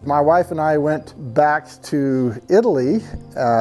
My wife and I went back to Italy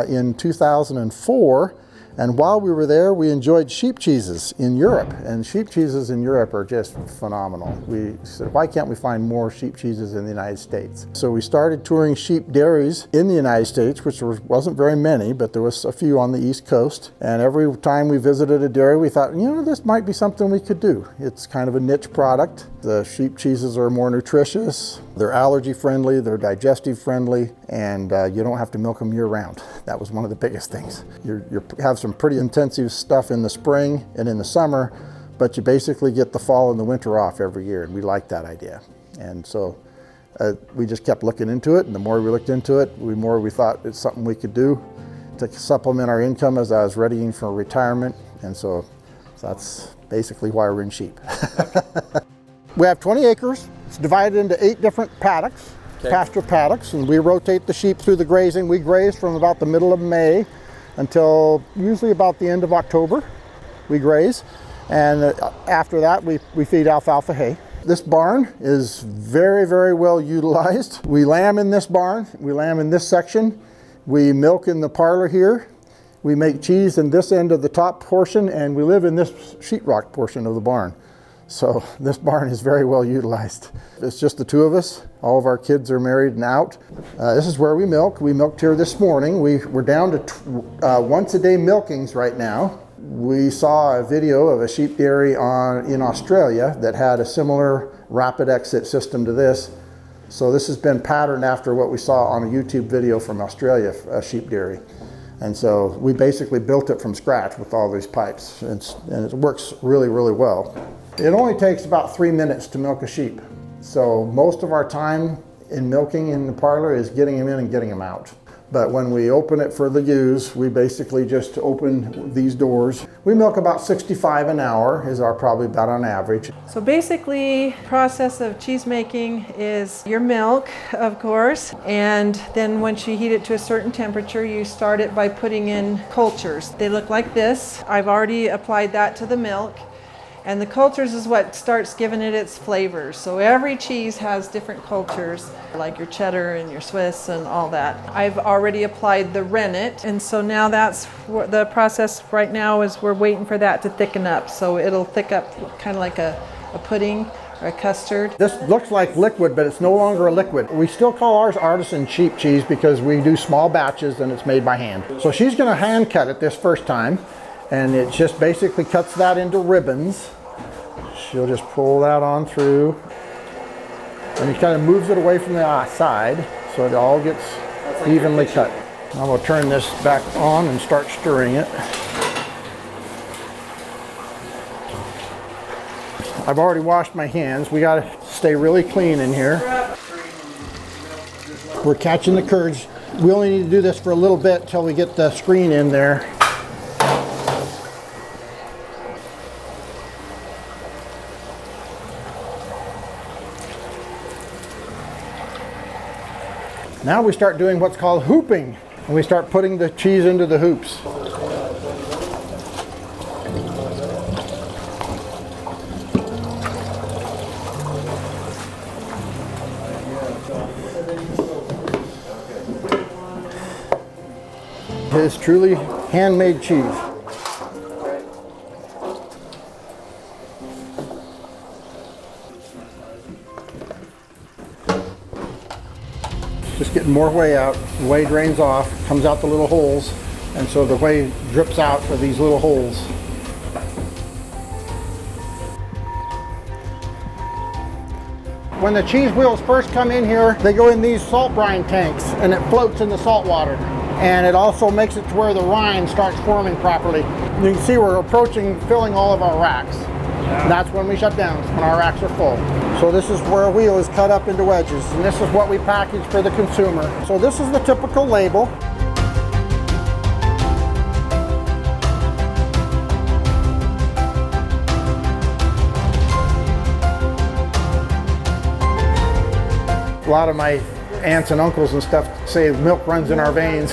in 2004, and while we were there, we enjoyed sheep cheeses in Europe. And sheep cheeses in Europe are just phenomenal. We said, why can't we find more sheep cheeses in the United States? So we started touring sheep dairies in the United States, which wasn't very many, but there was a few on the East Coast. And every time we visited a dairy, we thought, you know, this might be something we could do. It's kind of a niche product. The sheep cheeses are more nutritious, they're allergy friendly, they're digestive friendly, and you don't have to milk them year round. That was one of the biggest things. You have some pretty intensive stuff in the spring and in the summer, but you basically get the fall and the winter off every year, and we liked that idea. And so we just kept looking into it, and the more we looked into it, the more we thought it's something we could do to supplement our income as I was readying for retirement. And so that's basically why we're in sheep. We have 20 acres. It's divided into 8 different paddocks, pasture paddocks, and we rotate the sheep through the grazing. We graze from about the middle of May until usually about the end of October. We graze, and after that we feed alfalfa hay. This barn is very, very well utilized. We lamb in this barn, we lamb in this section, we milk in the parlor here, we make cheese in this end of the top portion, and we live in this sheetrock portion of the barn. So this barn is very well utilized. It's just the two of us. All of our kids are married and out. This is where we milk. We milked here this morning. We're down to once a day milkings right now. We saw a video of a sheep dairy in Australia that had a similar rapid exit system to this. So this has been patterned after what we saw on a YouTube video from Australia, a sheep dairy. And so we basically built it from scratch with all these pipes, and it works really, really well. It only takes about 3 minutes to milk a sheep. So most of our time in milking in the parlor is getting them in and getting them out. But when we open it for the ewes, we basically just open these doors. We milk about 65 an hour is probably about on average. So basically, process of cheese making is your milk, of course, and then once you heat it to a certain temperature, you start it by putting in cultures. They look like this. I've already applied that to the milk. And the cultures is what starts giving it its flavors. So every cheese has different cultures, like your cheddar and your Swiss and all that. I've already applied the rennet, and so now that's what the process right now is. We're waiting for that to thicken up. So it'll thick up kind of like a pudding or a custard. This looks like liquid, but it's no longer a liquid. We still call ours artisan sheep cheese because we do small batches and it's made by hand. So she's gonna hand cut it this first time, and it just basically cuts that into ribbons. She'll just pull that on through, and he kind of moves it away from the side so it all gets evenly cut. I'm going to turn this back on and start stirring it. I've already washed my hands. We got to stay really clean in here. We're catching the curds. We only need to do this for a little bit till we get the screen in there. Now we start doing what's called hooping, and we start putting the cheese into the hoops. It is truly handmade cheese. Just getting more whey out. The whey drains off, comes out the little holes, and so the whey drips out of these little holes. When the cheese wheels first come in here, they go in these salt brine tanks, and it floats in the salt water. And it also makes it to where the rind starts forming properly. You can see we're approaching filling all of our racks. Yeah. That's when we shut down, when our racks are full. So this is where a wheel is cut up into wedges, and this is what we package for the consumer. So this is the typical label. A lot of my aunts and uncles and stuff say milk runs in our veins.